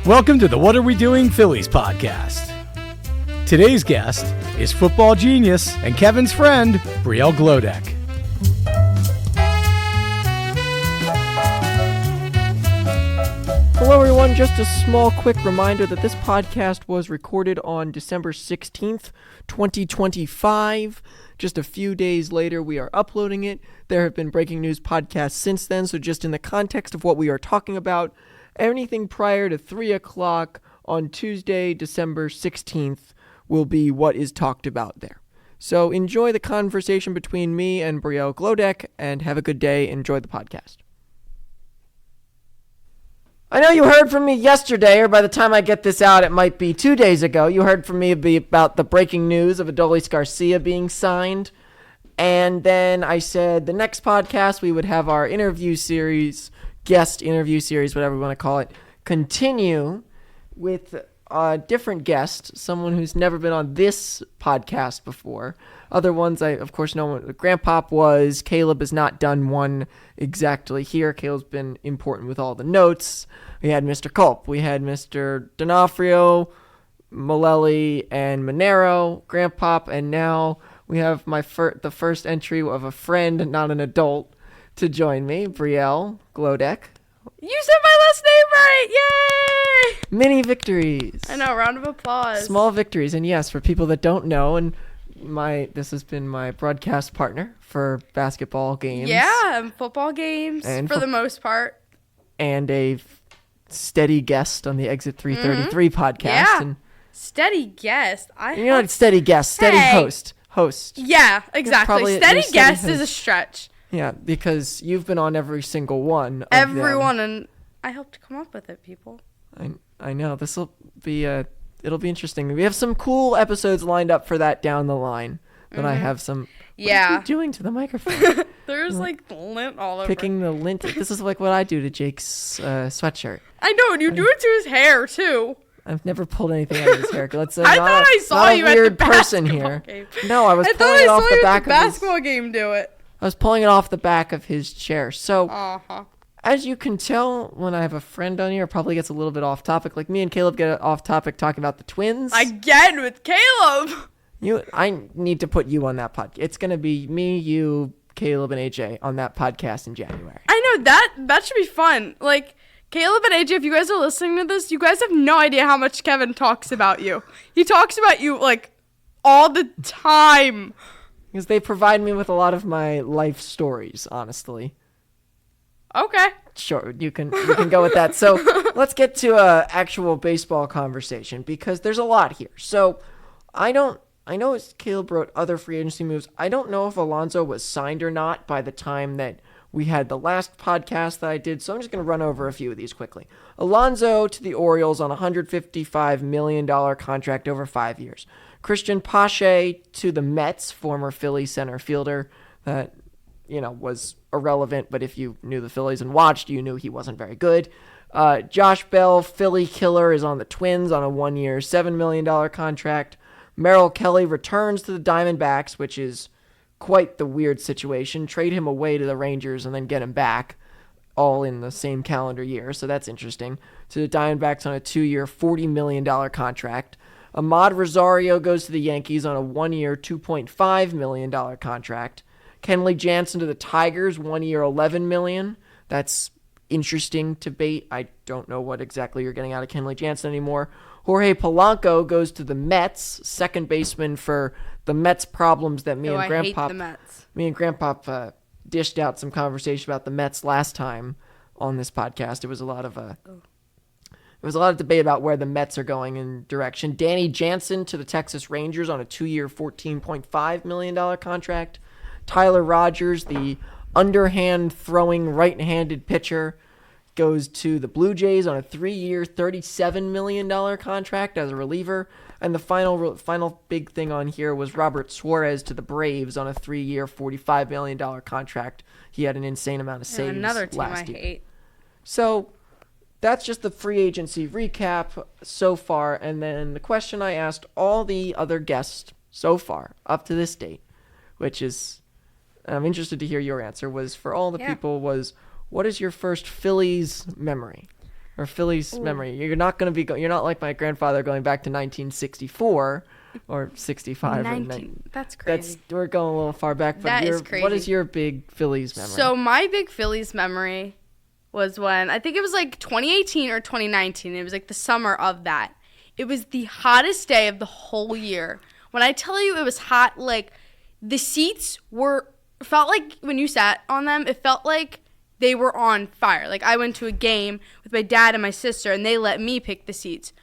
Welcome to the What Are We Doing Phillies podcast. Today's guest is football genius and Kevin's friend, Brielle Glodek. Hello everyone, just a small quick reminder that this podcast was recorded on December 16th, 2025. Just a few days later, we are uploading it. There have been breaking news podcasts since then, so just in the context of what we are talking about, anything prior to 3 o'clock on Tuesday, December 16th will be what is talked about there. So enjoy the conversation between me and Brielle Glodek, and have a good day. Enjoy the podcast. I know you heard from me yesterday, or by the time I get this out, it might be 2 days ago. You heard from me about the breaking news of Adolis Garcia being signed. And then I said the next podcast we would have our interview series, guest interview series, whatever we want to call it, continue with a different guest, someone who's never been on this podcast before. Other ones I, of course, know what Grandpop was. Caleb has not done one exactly here. Caleb's been important with all the notes. We had Mr. Culp. We had Mr. D'Onofrio, Malelli, and Monero, Grandpop, and now we have the first entry of a friend, not an adult, to join me, Brielle Glodek. You said my last name right! Yay! Mini victories. I know, round of applause. Small victories. And yes, for people that don't know, and this has been my broadcast partner for basketball games. Yeah, and football games and for the most part. And a steady guest on the Exit 333 podcast. Yeah, and steady guest. You're not steady guest, steady host. Yeah, exactly. Steady guest is a stretch. Yeah, because you've been on every single one. And I helped come up with it, people. I know. This will be it'll be interesting. We have some cool episodes lined up for that down the line. But I have some. Yeah. What are you doing to the microphone? There's like lint all over. Picking the lint. This is like what I do to Jake's sweatshirt. I know, and you do it to his hair too. I've never pulled anything out of his hair. Let's say I thought I saw you at the basketball game. No, I was pulling it off the back of his basketball game. Do it. I was pulling it off the back of his chair. So, as you can tell, when I have a friend on here, it probably gets a little bit off topic. Like me and Caleb get off topic talking about the Twins. Again with Caleb. I need to put you on that podcast. It's going to be me, you, Caleb, and AJ on that podcast in January. I know, that should be fun. Like, Caleb and AJ, if you guys are listening to this, you guys have no idea how much Kevin talks about you. He talks about you, like, all the time. Because they provide me with a lot of my life stories, honestly. Okay. Sure, you can go with that. So let's get to a actual baseball conversation, because there's a lot here. So I know Caleb wrote other free agency moves. I don't know if Alonso was signed or not by the time that we had the last podcast that I did, so I'm just going to run over a few of these quickly. Alonso to the Orioles on a $155 million contract over 5 years. Christian Pache to the Mets, former Phillies center fielder that, was irrelevant, but if you knew the Phillies and watched, you knew he wasn't very good. Josh Bell, Philly killer, is on the Twins on a 1-year, $7 million contract. Merrill Kelly returns to the Diamondbacks, which is quite the weird situation. Trade him away to the Rangers and then get him back all in the same calendar year, so that's interesting. To the Diamondbacks on a 2-year, $40 million contract. Ahmad Rosario goes to the Yankees on a 1-year, $2.5 million contract. Kenley Jansen to the Tigers, 1 year, $11 million. That's interesting to bait. I don't know what exactly you're getting out of Kenley Jansen anymore. Jorge Polanco goes to the Mets, second baseman for the Mets problems that me and Grandpop dished out some conversation about the Mets last time on this podcast. It was a lot of debate about where the Mets are going in direction. Danny Jansen to the Texas Rangers on a 2-year, $14.5 million contract. Tyler Rogers, the underhand throwing right-handed pitcher, goes to the Blue Jays on a 3-year, $37 million contract as a reliever. And the final big thing on here was Robert Suarez to the Braves on a 3-year, $45 million contract. He had an insane amount of saves another team last year. Hate. So that's just the free agency recap so far. And then the question I asked all the other guests so far up to this date, which is, I'm interested to hear your answer, was for all the people was, what is your first Phillies memory? or Phillies memory. You're not going to be. You're not like my grandfather going back to 1964 or 65. 19. That's crazy. We're going a little far back. But That is crazy. What is your big Phillies memory? So my big Phillies memory was when, I think it was like 2018 or 2019. It was like the summer of that. It was the hottest day of the whole year. When I tell you it was hot, like the seats felt like when you sat on them, it felt like they were on fire. Like I went to a game with my dad and my sister and they let me pick the seats.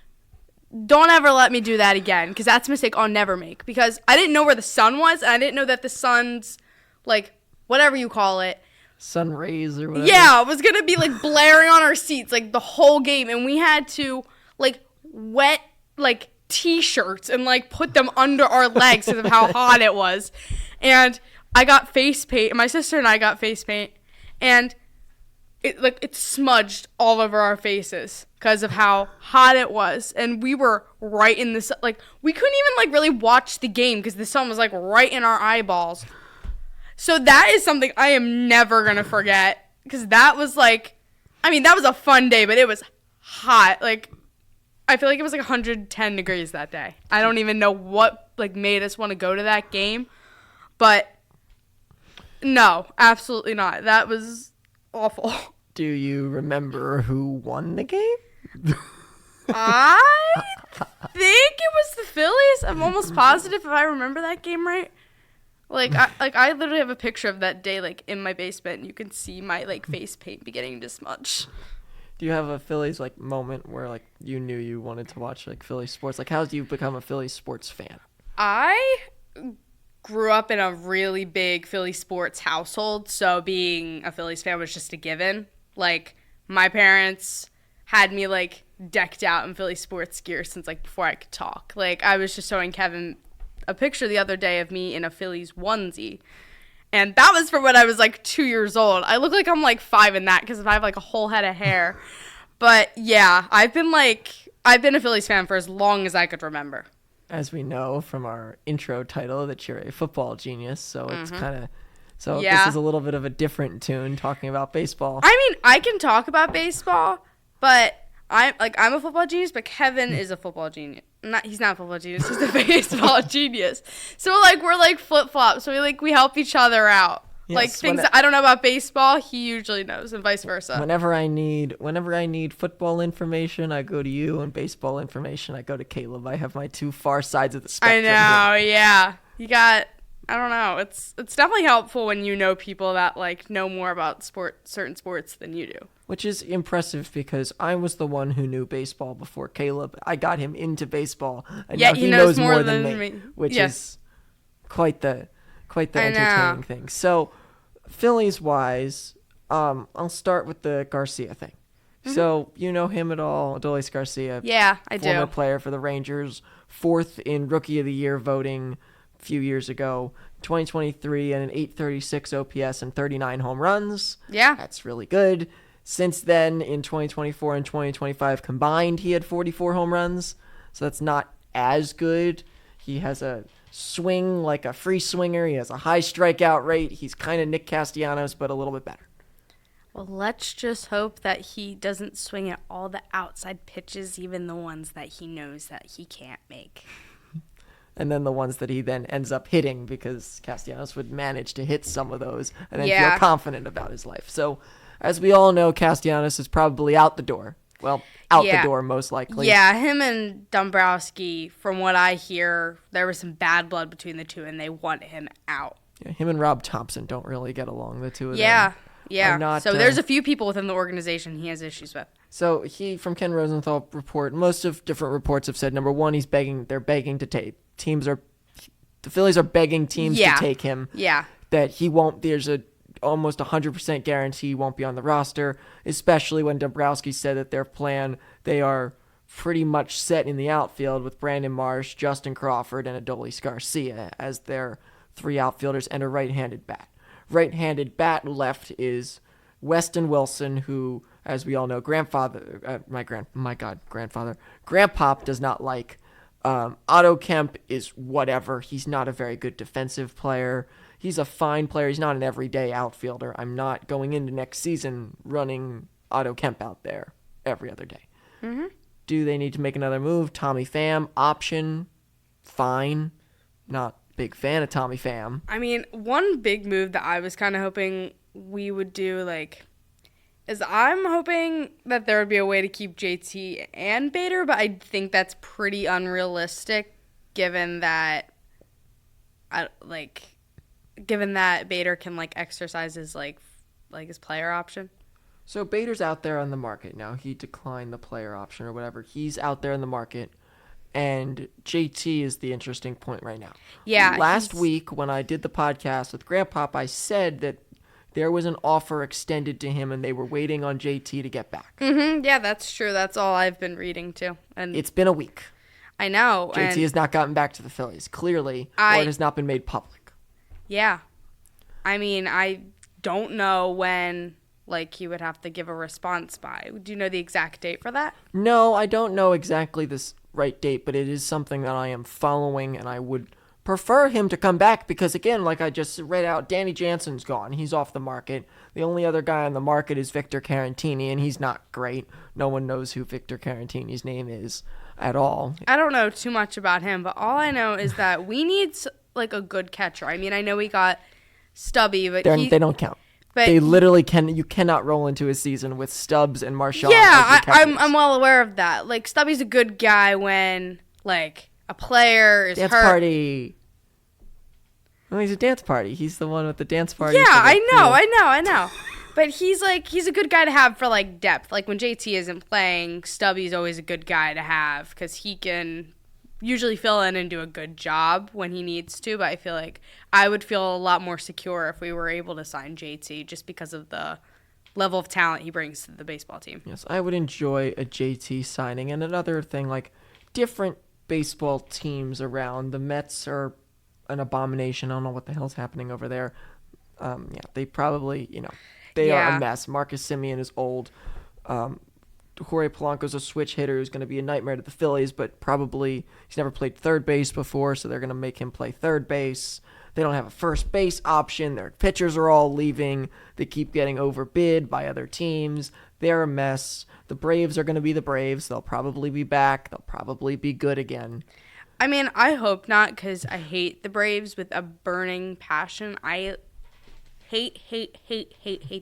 Don't ever let me do that again, because that's a mistake I'll never make. Because I didn't know where the sun was, and I didn't know that the sun's, like, whatever you call it. Sun rays or whatever. Yeah, it was going to be, like, blaring on our seats, like, the whole game. And we had to, like, wet, like, T-shirts and, like, put them under our legs because of how hot it was. And I got face paint, and my sister and I got face paint. And it smudged all over our faces because of how hot it was. And we were right in the sun. Like, we couldn't even, like, really watch the game because the sun was, like, right in our eyeballs. So that is something I am never going to forget, because that was, like, I mean, that was a fun day, but it was hot. Like, I feel like it was, like, 110 degrees that day. I don't even know what, like, made us want to go to that game. But, no, absolutely not. That was awful. Do you remember who won the game? I think it was the Phillies. I'm almost positive if I remember that game right. Like I literally have a picture of that day, like, in my basement. And you can see my, like, face paint beginning to smudge. Do you have a Phillies, like, moment where, like, you knew you wanted to watch, like, Phillies sports? Like, how did you become a Phillies sports fan? I grew up in a really big Philly sports household, so being a Phillies fan was just a given. Like, my parents had me, like, decked out in Philly sports gear since, like, before I could talk. Like, I was just showing Kevin a picture the other day of me in a Phillies onesie. And that was from when I was, like, 2 years old. I look like I'm, like, 5 in that because I have, like, a whole head of hair. But, yeah, I've been a Phillies fan for as long as I could remember. As we know from our intro title that you're a football genius, so it's kind of... So Yeah. This is a little bit of a different tune talking about baseball. I mean, I can talk about baseball, but I'm a football genius, but Kevin is a football genius. He's not a football genius, he's a baseball genius. So, like, we're, like, flip-flops. So we help each other out. Yes, like, things that I don't know about baseball, he usually knows, and vice versa. Whenever I need football information, I go to you, and baseball information, I go to Caleb. I have my two far sides of the I spectrum. know, yeah. You got, I don't know. It's definitely helpful when you know people that, like, know more about certain sports than you do. Which is impressive because I was the one who knew baseball before Caleb. I got him into baseball, and Yeah, now he he knows knows more more than than me, me. which Yeah. is quite the I entertaining know. thing. So, Phillies wise, I'll start with the Garcia thing. So, you know him at all, Adolis Garcia. Yeah, I do. Former player for the Rangers, 4th in Rookie of the Year voting a few years ago. 2023 and an 836 OPS and 39 home runs. Yeah. That's really good. Since then, in 2024 and 2025 combined, he had 44 home runs. So that's not as good. He has a swing like a free swinger. He has a high strikeout rate. He's kind of Nick Castellanos, but a little bit better. Well, let's just hope that he doesn't swing at all the outside pitches, even the ones that he knows that he can't make. And then the ones that he then ends up hitting, because Castellanos would manage to hit some of those and then Yeah. feel confident about his life. So, as we all know, Castellanos is probably out the door. Well, out Yeah. the door, most likely. Yeah, him and Dombrowski, from what I hear, there was some bad blood between the two, and they want him out. Yeah, him and Rob Thompson don't really get along, the two of them. Yeah. are not, So there's a few people within the organization he has issues with. So he, from Ken Rosenthal report, most of different reports have said, number one, they're begging to take. The Phillies are begging teams Yeah. to take him. Yeah. That he won't, there's a almost 100% guarantee he won't be on the roster, especially when Dombrowski said that their plan, they are pretty much set in the outfield with Brandon Marsh, Justin Crawford, and Adolis Garcia as their three outfielders and a right-handed bat. Right-handed bat left is Weston Wilson, who, as we all know, Grandpop does not like. Otto Kemp is whatever. He's not a very good defensive player. He's a fine player. He's not an everyday outfielder. I'm not going into next season running Otto Kemp out there every other day. Mm-hmm. Do they need to make another move? Tommy Pham, option, fine. Not big fan of Tommy Pham. I mean, one big move that I was kind of hoping we would do, is I'm hoping that there would be a way to keep JT and Bader, but I think that's pretty unrealistic given that, Bader can, exercise his, his player option. So Bader's out there on the market now. He declined the player option or whatever. He's out there in the market, and JT is the interesting point right now. Yeah. Last week when I did the podcast with Grandpop, I said that there was an offer extended to him, and they were waiting on JT to get back. Mm-hmm. Yeah, that's true. That's all I've been reading too. And It's been a week. I know. JT has not gotten back to the Phillies, clearly, or it has not been made public. Yeah. I mean, I don't know when he would have to give a response by. Do you know the exact date for that? No, I don't know exactly this right date, but it is something that I am following, and I would prefer him to come back because, again, like I just read out, Danny Jansen's gone. He's off the market. The only other guy on the market is Victor Carantini, and he's not great. No one knows who Victor Carantini's name is at all. I don't know too much about him, but all I know is that we need, a good catcher. I mean, I know we got Stubby, but they don't count. But they literally you cannot roll into a season with Stubbs and Marchand. Yeah, I'm well aware of that. Stubby's a good guy when a player is dance hurt. Party. Oh, he's a dance party. He's the one with the dance party. Yeah, I know. But he's a good guy to have for depth. When JT isn't playing, Stubby's always a good guy to have because he can usually fill in and do a good job when he needs to. But I feel I would feel a lot more secure if we were able to sign JT just because of the level of talent he brings to the baseball team. Yes, I would enjoy a JT signing. And another thing, different baseball teams around. The Mets are an abomination. I don't know what the hell's happening over there. They probably, they are a mess. Marcus Semien is old. Jorge Polanco's a switch hitter who's going to be a nightmare to the Phillies, but probably he's never played third base before, so they're going to make him play third base. They don't have a first base option. Their pitchers are all leaving. They keep getting overbid by other teams. They're a mess. The Braves are going to be the Braves. They'll probably be back. They'll probably be good again. I mean, I hope not because I hate the Braves with a burning passion. I hate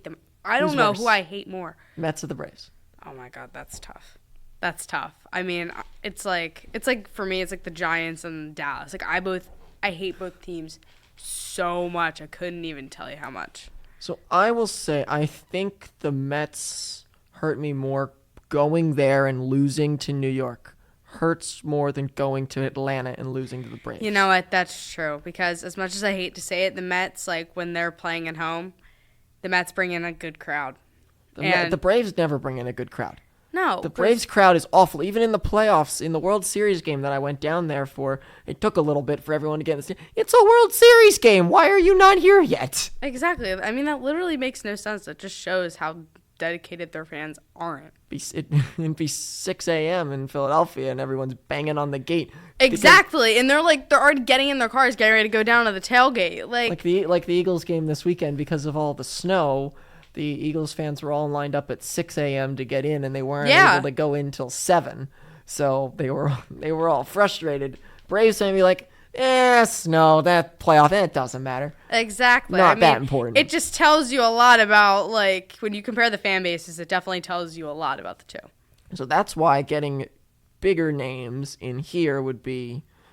them. I don't know who I hate more. Mets or the Braves? Oh my God, that's tough. That's tough. I mean, it's for me, it's the Giants and Dallas. I hate both teams so much. I couldn't even tell you how much. So I will say, I think the Mets hurt me more going there and losing to New York. Hurts more than going to Atlanta and losing to the Braves. You know what? That's true. Because as much as I hate to say it, the Mets, when they're playing at home, the Mets bring in a good crowd. The Braves never bring in a good crowd. No. The Braves crowd is awful. Even in the playoffs, in the World Series game that I went down there for, it took a little bit for everyone to get in the It's a World Series game. Why are you not here yet? Exactly. I mean, that literally makes no sense. It just shows how dedicated their fans aren't. It'd be 6 a.m. in Philadelphia, and everyone's banging on the gate. Exactly. And they're already getting in their cars, getting ready to go down to the tailgate. Like the Eagles game this weekend, because of all the snow, the Eagles fans were all lined up at 6 a.m. to get in, and they weren't able to go in till 7. So they were all frustrated. Braves fans be snow, that playoff, it doesn't matter. Exactly. Not that important. It just tells you a lot about, when you compare the fan bases, it definitely tells you a lot about the two. So that's why getting bigger names in here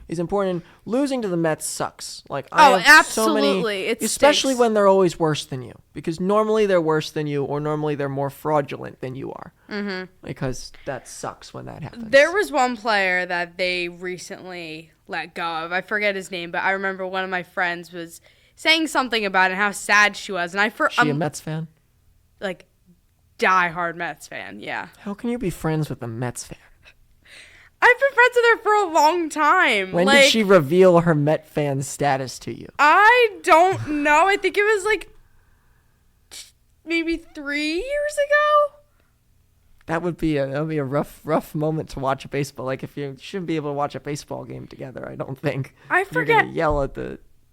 is important. Losing to the Mets sucks. Absolutely. It especially stinks. when they're always worse than you. Because normally they're worse than you, or normally they're more fraudulent than you are. Mm-hmm. Because that sucks when that happens. There was one player that they recently let go of. I forget his name, but I remember one of my friends was saying something about it and how sad she was. And she a Mets fan? Die-hard Mets fan, yeah. How can you be friends with a Mets fan? I've been friends with her for a long time. When did she reveal her Met fan status to you? I don't know. I think it was maybe 3 years ago. That would be a rough moment to watch a baseball. If you shouldn't be able to watch a baseball game together, I don't think. I forget. You're gonna yell at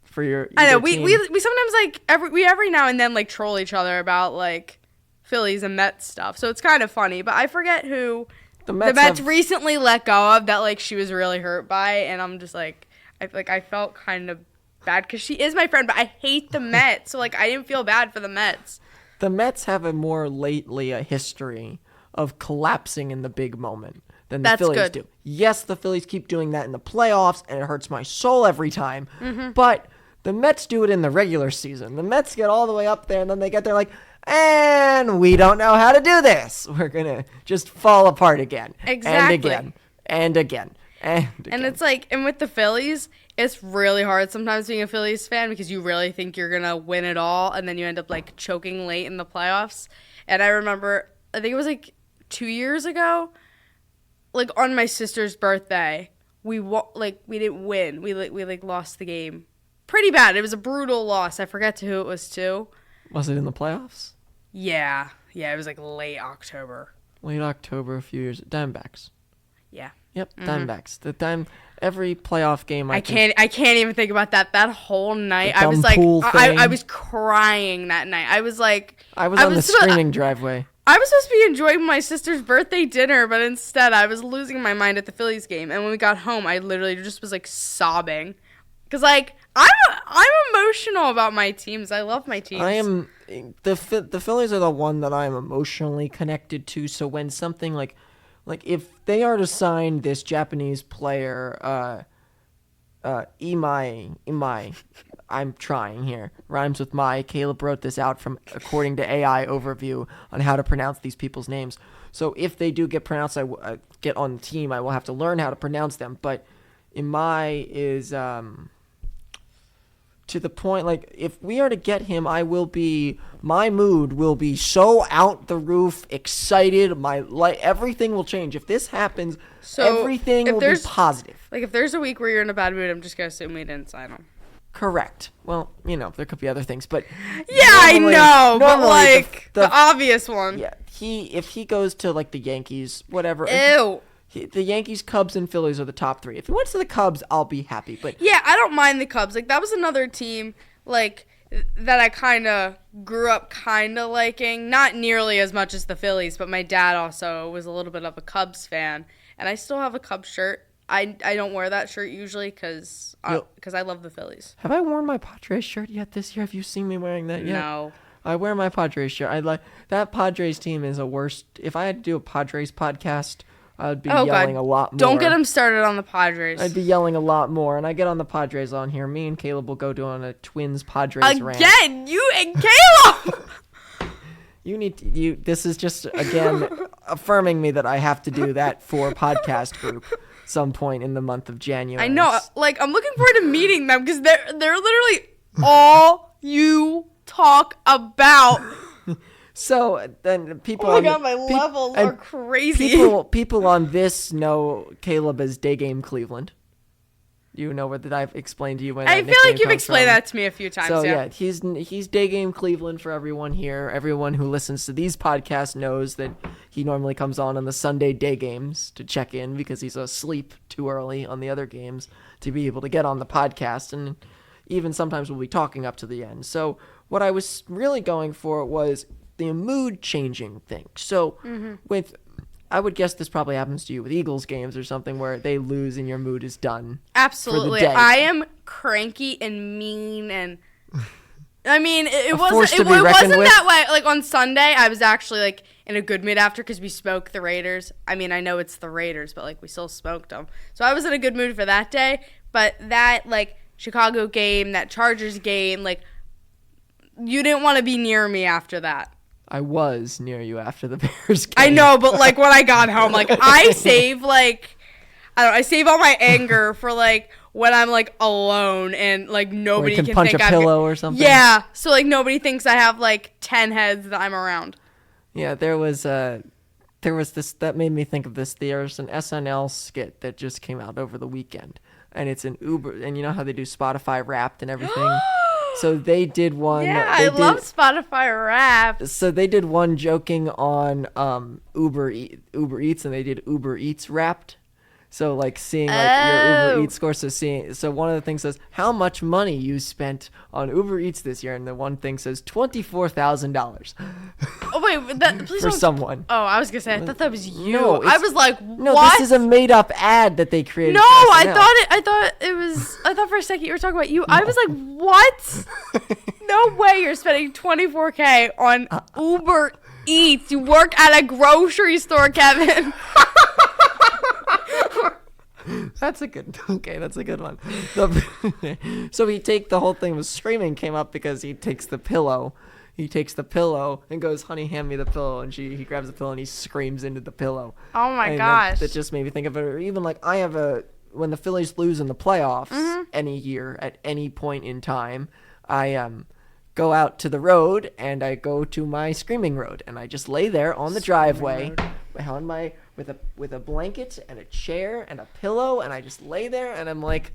for your. I know team. we sometimes every now and then troll each other about Phillies and Mets stuff. So it's kind of funny. But I forget who the Mets Mets have- recently let go of that, like, she was really hurt by. And I'm just like, I felt kind of bad because she is my friend, but I hate the Mets. So, like, I didn't feel bad for the Mets. The Mets have a history of collapsing in the big moment than the That's Phillies good. do. Yes, the Phillies keep doing that in the playoffs, and it hurts my soul every time. Mm-hmm. But the Mets do it in the regular season. The Mets get all the way up there, and then they get there like, and we don't know how to do this. We're going to just fall apart again. Exactly. And again. And again. And again. And it's like, and with the Phillies, it's really hard sometimes being a Phillies fan because you really think you're going to win it all, and then you end up, like, choking late in the playoffs. And I remember, I think it was, like, 2 years ago, like, on my sister's birthday, we didn't win. We lost the game pretty bad. It was a brutal loss. I forget to who it was to. Was it in the playoffs? Yeah, it was, like, late October. Late October, a few years. Diamondbacks. Yeah. Yep, Diamondbacks. Every playoff game I can't even think about that. That whole night, I was dumb like, pool thing. I was crying that night. I was like, I was on the screaming driveway. I was supposed to be enjoying my sister's birthday dinner, but instead I was losing my mind at the Phillies game. And when we got home, I literally just was like sobbing, because like I'm emotional about my teams. I love my teams. I am the Phillies are the one that I am emotionally connected to. So when something like if they are to sign this Japanese player, Imai, I'm trying here. Rhymes with my. Caleb wrote this out from according to AI overview on how to pronounce these people's names. So if they do get pronounced, get on the team, I will have to learn how to pronounce them. But Imai is to the point, like, if we are to get him, my mood will be so out the roof, excited, everything will change. If this happens, So, everything if will be there's- positive. Like, if there's a week where you're in a bad mood, I'm just gonna assume we didn't sign him. Correct. Well, there could be other things, but Yeah, I normally- know, but normally like the obvious one. yeah, if he goes to like the Yankees, whatever. Ew. The Yankees, Cubs, and Phillies are the top three. If he went to the Cubs, I'll be happy. But Yeah, I don't mind the Cubs. Like, that was another team, like, that I kind of grew up kind of liking. Not nearly as much as the Phillies, but my dad also was a little bit of a Cubs fan. And I still have a Cubs shirt. I don't wear that shirt usually because I love the Phillies. have I worn my Padres shirt yet this year? Have you seen me wearing that yet? No. I wear my Padres shirt. I like that Padres team is a worst. If I had to do a Padres podcast, I'd be yelling a lot more. Don't get him started on the Padres. I'd be yelling a lot more, and I get on the Padres on here. Me and Caleb will go do on a Twins Padres rant. Again, you and Caleb. This is just again affirming me that I have to do that for a podcast group some point in the month of January. I know. Like, I'm looking forward to meeting them because they're literally all you talk about. So then people. Oh my god, my levels are crazy. People on this know Caleb as Day Game Cleveland. You know what I've explained to you when I feel like you've explained that to me a few times. So yeah, he's Day Game Cleveland for everyone here. Everyone who listens to these podcasts knows that he normally comes on the Sunday day games to check in because he's asleep too early on the other games to be able to get on the podcast, and even sometimes we'll be talking up to the end. So what I was really going for was the mood changing thing. So I would guess this probably happens to you with Eagles games or something where they lose and your mood is done. absolutely. for the day. I am cranky and mean, and I mean it force wasn't to be reckoned with. that way. Like, on Sunday, I was actually like in a good mood after because we smoked the Raiders. I mean, I know it's the Raiders, but like we still smoked them, so I was in a good mood for that day. But that like Chicago game, that Chargers game, like you didn't want to be near me after that. I was near you after the Bears game. I know, but like when I got home, like I save all my anger for like when I'm like alone and like nobody can can punch think a pillow or something. Yeah, so like nobody thinks I have like 10 heads that I'm around. Yeah, there was this that made me think of this. There's an SNL skit that just came out over the weekend, and it's an Uber, and you know how they do Spotify Wrapped and everything. So they did one. Yeah, I love Spotify Wrapped. So they did one joking on Uber Eats, and they did Uber Eats Wrapped. So like seeing like your Uber Eats score. So one of the things says how much money you spent on Uber Eats this year, and the one thing says $24,000. Oh wait, please for don't. someone. Oh, I was gonna say I thought that was you. No, I was like, No, what? this is a made-up ad that they created. No, for I SNL. thought for a second you were talking about you. I was like, what? No way you're spending $24K on Uber Eats. You work at a grocery store, Kevin. That's a good one. So the whole thing was streaming came up because he takes the pillow and goes, honey, hand me the pillow, and he grabs the pillow and he screams into the pillow. Oh my And gosh. that just made me think of it. Or even like when the Phillies lose in the playoffs any year at any point in time, I go out to the road and I go to my screaming road and I just lay there on the driveway with a blanket and a chair and a pillow, and I just lay there and I'm like,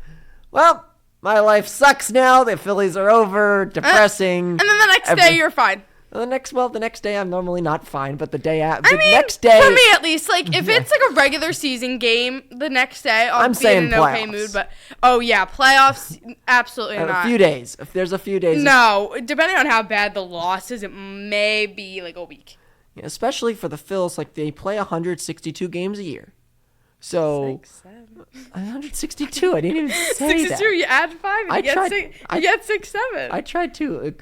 well, my life sucks now. The Phillies are over. Depressing. And then the next day you're fine. The next day I'm normally not fine, but the next day, for me at least, like if it's like a regular season game, the next day I'll be in an okay mood. But playoffs, absolutely not. A few days. If there's a few days. No, depending on how bad the loss is, it may be like a week. Yeah, especially for the Phils, like they play 162 games a year. So 162. I didn't even say 62, that. you add 5 and you get 6, 7. I tried to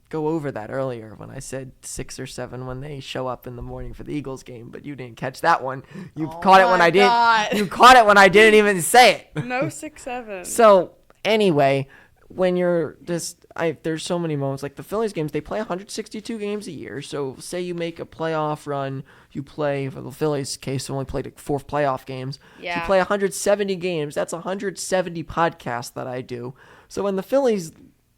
go over that earlier when I said 6 or 7 when they show up in the morning for the Eagles game, but you didn't catch that one. You caught it when I didn't. You caught it when I didn't even say it. No 6, 7. So anyway, when you're just, there's so many moments like the Phillies games. They play 162 games a year. So say you make a playoff run, you play for the Phillies case, only played like 4 playoff games. Yeah. You play 170 games. That's 170 podcasts that I do. So when the Phillies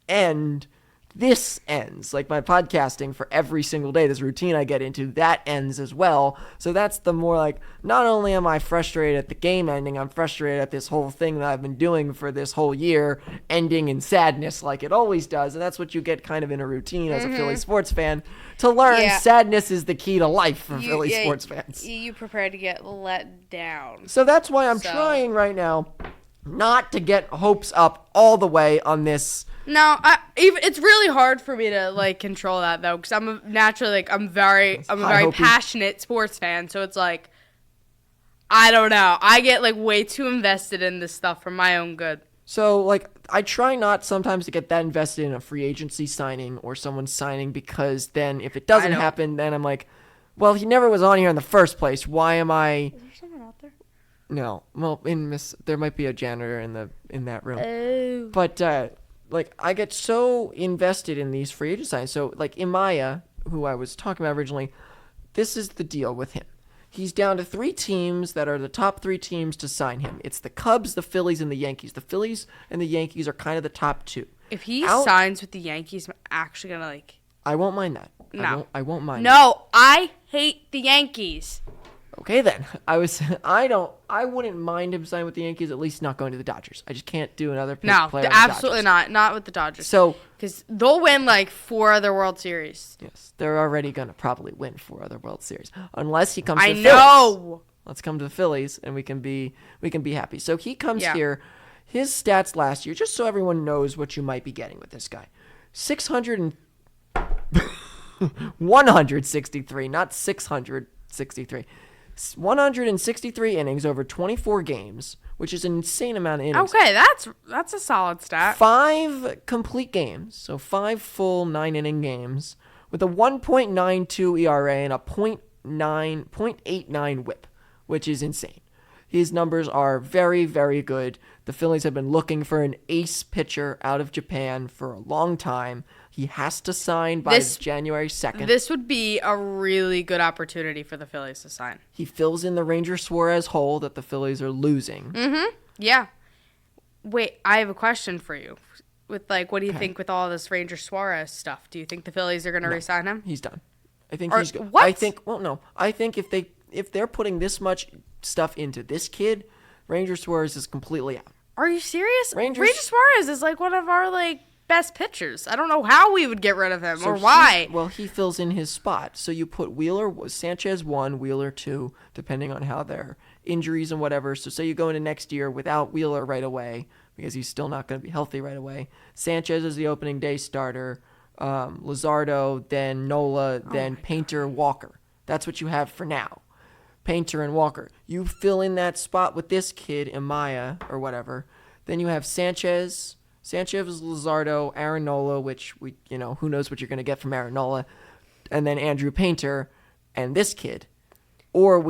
end, this ends. Like my podcasting for every single day, this routine I get into, that ends as well. So that's the more like, not only am I frustrated at the game ending, I'm frustrated at this whole thing that I've been doing for this whole year ending in sadness like it always does. And that's what you get kind of in a routine as a Philly sports fan, to learn sadness is the key to life for Philly sports fans. You prepare to get let down. So that's why I'm trying right now not to get hopes up all the way on this. No, it's really hard for me to like control that though, because I'm naturally I'm a very passionate sports fan. So it's like, I don't know, I get like way too invested in this stuff for my own good. So like I try not sometimes to get that invested in a free agency signing or someone signing, because then if it doesn't happen, then I'm like, well, he never was on here in the first place. Why am I? Is there someone out there? No, well, there might be a janitor in that room. Oh. But like I get so invested in these free agent signings. So like Imaya, who I was talking about originally, this is the deal with him. He's down to 3 teams that are the top 3 teams to sign him. It's the Cubs, the Phillies, and the Yankees. The Phillies and the Yankees are kind of the top 2. If he signs with the Yankees, I'm actually gonna like. I won't mind that. No, I won't mind. No, I hate the Yankees. Okay then. I wouldn't mind him signing with the Yankees, at least not going to the Dodgers. I just can't do another player. No, absolutely not. Not with the Dodgers. So, because they'll win like 4 other World Series. Yes, they're already going to probably win 4 other World Series. Unless he comes to the Phillies. know. Let's come to the Phillies and we can be happy. So he comes here. His stats last year, just so everyone knows what you might be getting with this guy. 163, not 663. 163 innings over 24 games, which is an insane amount of innings. Okay, that's a solid stat. 5 complete games, so 5 full 9-inning games, with a 1.92 ERA and a 0.89 WHIP, which is insane. His numbers are very, very good. The Phillies have been looking for an ace pitcher out of Japan for a long time. He has to sign by January 2nd. This would be a really good opportunity for the Phillies to sign. He fills in the Ranger Suarez hole that the Phillies are losing. Mm-hmm. Yeah. Wait, I have a question for you. With like, what do you think with all this Ranger Suarez stuff? Do you think the Phillies are going to re-sign him? He's done. I think he's good. What? I think if they're putting this much stuff into this kid, Ranger Suarez is completely out. Are you serious? Ranger Suarez is like one of our like best pitchers. I don't know how we would get rid of him or why. He fills in his spot. So you put Sanchez 1, Wheeler 2, depending on how their injuries and whatever. So say you go into next year without Wheeler right away, because he's still not going to be healthy right away. Sanchez is the opening day starter. Luzardo, then Nola, then Painter, Walker. That's what you have for now. Painter and Walker. You fill in that spot with this kid, Amaya, or whatever. Then you have Sanchez, Luzardo, Aaron Nola, which who knows what you're going to get from Aaron Nola, and then Andrew Painter and this kid. Or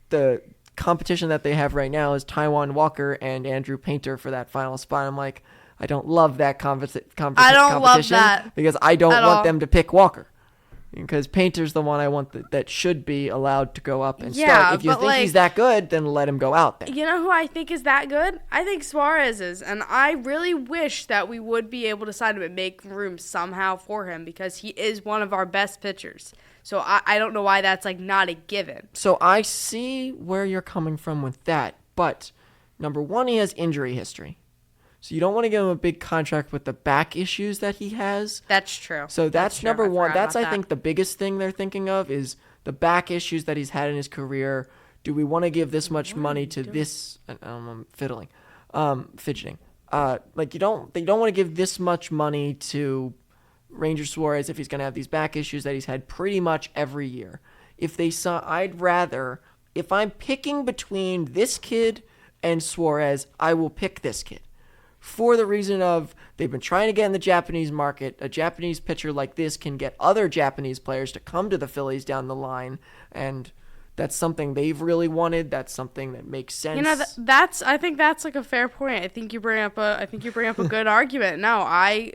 the competition that they have right now is Taiwan Walker and Andrew Painter for that final spot. I'm like, I don't love that competition. I don't love that because I don't want all. them to pick Walker. Because Painter's the one I want that should be allowed to go up and start. If you think he's that good, then let him go out there. You know who I think is that good? I think Suarez is. And I really wish that we would be able to sign him and make room somehow for him because he is one of our best pitchers. So I don't know why that's not a given. So I see where you're coming from with that. But, number one, he has injury history. So you don't want to give him a big contract with the back issues that he has. That's true. So that's number one. That's, I think, the biggest thing they're thinking of is the back issues that he's had in his career. Do we want to give this much money to this? I'm fidgeting. They don't want to give this much money to Ranger Suarez if he's going to have these back issues that he's had pretty much every year. I'd rather, if I'm picking between this kid and Suarez, I will pick this kid. For the reason of they've been trying to get in the Japanese market. A Japanese pitcher like this can get other Japanese players to come to the Phillies down the line, and that's something they've really wanted. That's something that makes sense. I think that's a fair point. I think you bring up a good argument. No, I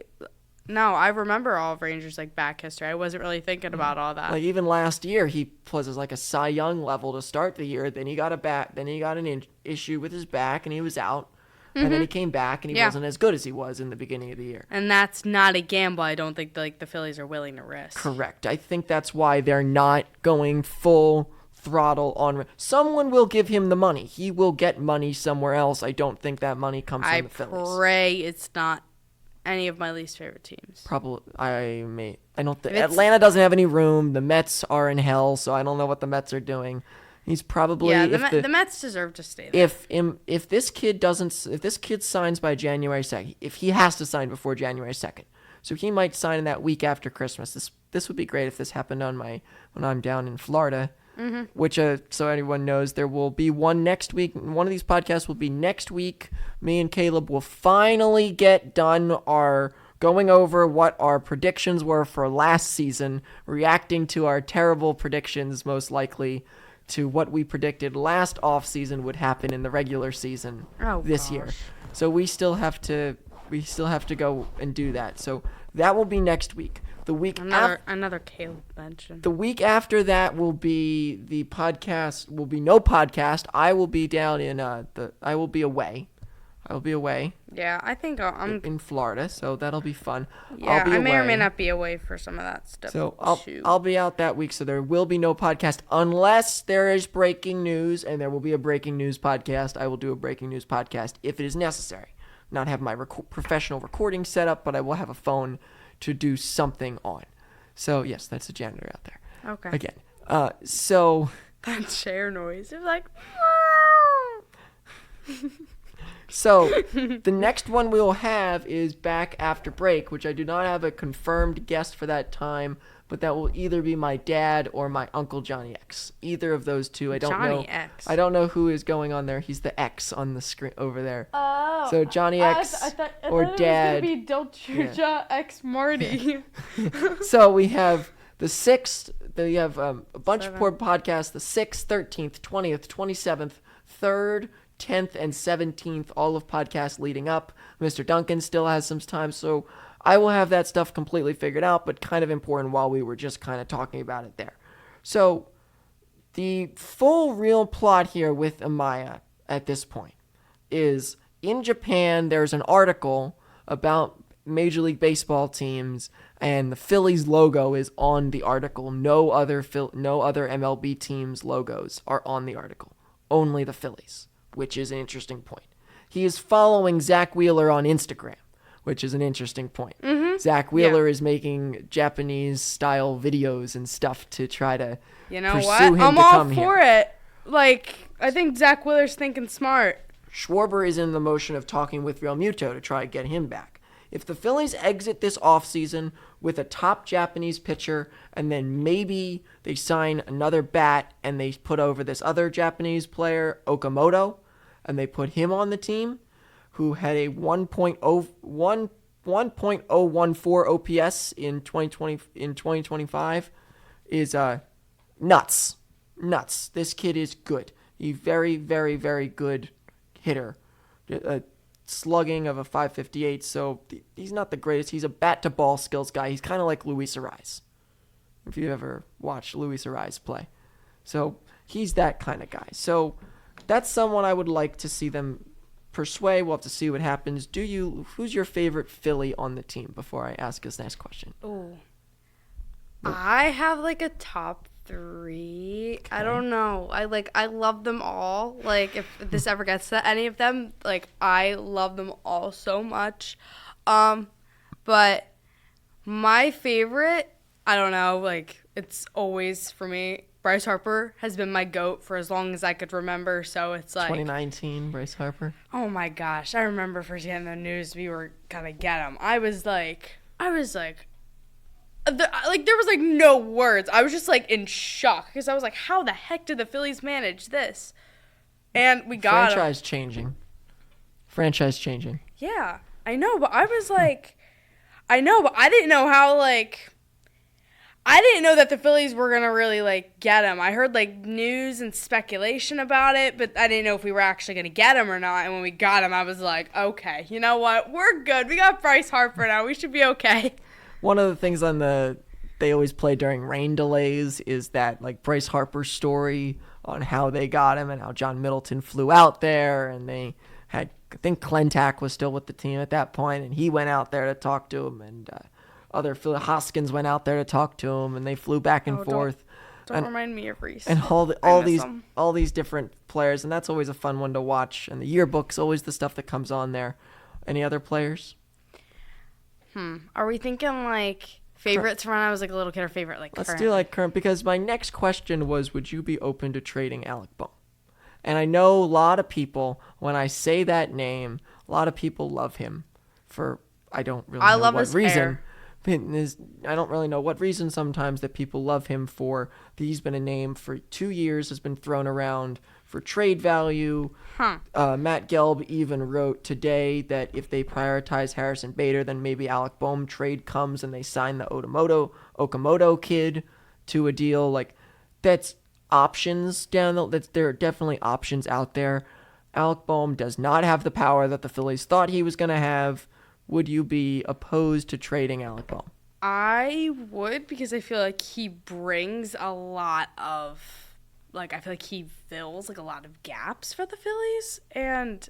remember all of Rangers back history. I wasn't really thinking about all that. Even last year, he was a Cy Young level to start the year. Then he got an issue with his back, and he was out. Mm-hmm. And then he came back, and he wasn't as good as he was in the beginning of the year. And that's not a gamble I don't think the Phillies are willing to risk. Correct. I think that's why they're not going full throttle on. Someone will give him the money. He will get money somewhere else. I don't think that money comes from the Phillies. I pray it's not any of my least favorite teams. Probably. I don't think Atlanta doesn't have any room. The Mets are in hell, so I don't know what the Mets are doing. He's probably the Mets deserve to stay there. If this kid signs by January 2nd, if he has to sign before January 2nd, so he might sign in that week after Christmas. This would be great if this happened when I'm down in Florida. Mm-hmm. Which so everyone knows, there will be one next week. One of these podcasts will be next week. Me and Caleb will finally get done going over what our predictions were for last season, reacting to our terrible predictions, most likely to what we predicted last offseason would happen in the regular season this year. So we still have to go and do that. So that will be next week. The week another Caleb mention. The week after that will be the podcast. Will be no podcast. I will be down in I will be away. Yeah, I think I'm in Florida, so that'll be fun. Yeah, I may or may not be away for some of that stuff. So I'll be out that week, so there will be no podcast unless there is breaking news, and there will be a breaking news podcast. I will do a breaking news podcast if it is necessary. Not have my professional recording set up, but I will have a phone to do something on. So yes, that's a janitor out there. Okay. Again, so that chair noise. It was like. So, the next one we'll have is back after break, which I do not have a confirmed guest for that time, but that will either be my dad or my Uncle Johnny X. Either of those two. I don't know. X. I don't know who is going on there. He's the X on the screen over there. Oh. So, Johnny X I thought or Dad. It was going to be Delta X Marty. So, we have the 6th. We have a bunch of poor podcasts. The 6th, 13th, 20th, 27th, 3rd, 10th and 17th, all of podcasts leading up. Mr. Duncan still has some time, so I will have that stuff completely figured out, but kind of important while we were just kind of talking about it there. So, the full real plot here with Amaya at this point is, in Japan, there's an article about Major League Baseball teams, and the Phillies logo is on the article. No other MLB teams' logos are on the article. Only the Phillies. Which is an interesting point. He is following Zach Wheeler on Instagram, which is an interesting point. Mm-hmm. Zach Wheeler is making Japanese-style videos and stuff to try to pursue him I'm to all come for here. it. I think Zach Wheeler's thinking smart. Schwarber is in the motion of talking with Real Muto to try to get him back. If the Phillies exit this offseason with a top Japanese pitcher, and then maybe they sign another bat and they put over this other Japanese player, Okamoto, and they put him on the team, who had a 1.014 OPS in 2025, is nuts. This kid is good. He's very, very, very good hitter. Slugging of a 558, so he's not the greatest. He's a bat-to-ball skills guy. He's kind of like Luis Ariz, if you ever watched Luis Ariz play. So he's that kind of guy. So that's someone I would like to see them persuade. We'll have to see what happens. Who's your favorite Philly on the team before I ask this next question? Oh, I have like a top 3. Okay. I don't know. I love them all. Like if this ever gets to any of them, like I love them all so much. But my favorite, I don't know, like it's always for me, Bryce Harper has been my GOAT for as long as I could remember. So it's like 2019 Bryce Harper. Oh my gosh, I remember first getting the news we were gonna get him. I was like there was like no words. I was just like in shock because I was like, how the heck did the Phillies manage this? And we got him. Franchise changing. Yeah, I know, but I was like, I didn't know how I didn't know that the Phillies were gonna really like get him. I heard like news and speculation about it, but I didn't know if we were actually gonna get him or not. And when we got him, I was like, okay, you know what? We're good. We got Bryce Harper now. We should be okay. One of the things they always play during rain delays is that like Bryce Harper's story on how they got him and how John Middleton flew out there, and they had, I think Clentak was still with the team at that point, and he went out there to talk to him, and Hoskins went out there to talk to him, and they flew back and forth. Don't remind me of Reese. And all these different players, and that's always a fun one to watch. And the yearbook's always the stuff that comes on there. Any other players? Are we thinking like favorites from when I was like a little kid or favorite like Let's current? do like current, because my next question was, would you be open to trading Alec Bohm? And I know a lot of people, when I say that name, a lot of people love him for I don't really know love what his reason. hair. I don't really know what reason sometimes that people love him for. He's been a name for 2 years, has been thrown around for trade value. Matt Gelb even wrote today that if they prioritize Harrison Bader, then maybe Alec Bohm trade comes and they sign the Okamoto kid to a deal. Like, that's options there are definitely options out there. Alec Bohm does not have the power that the Phillies thought he was going to have. Would you be opposed to trading Alec Bohm? I would, because I feel like he brings a lot of I feel like he fills like a lot of gaps for the Phillies, and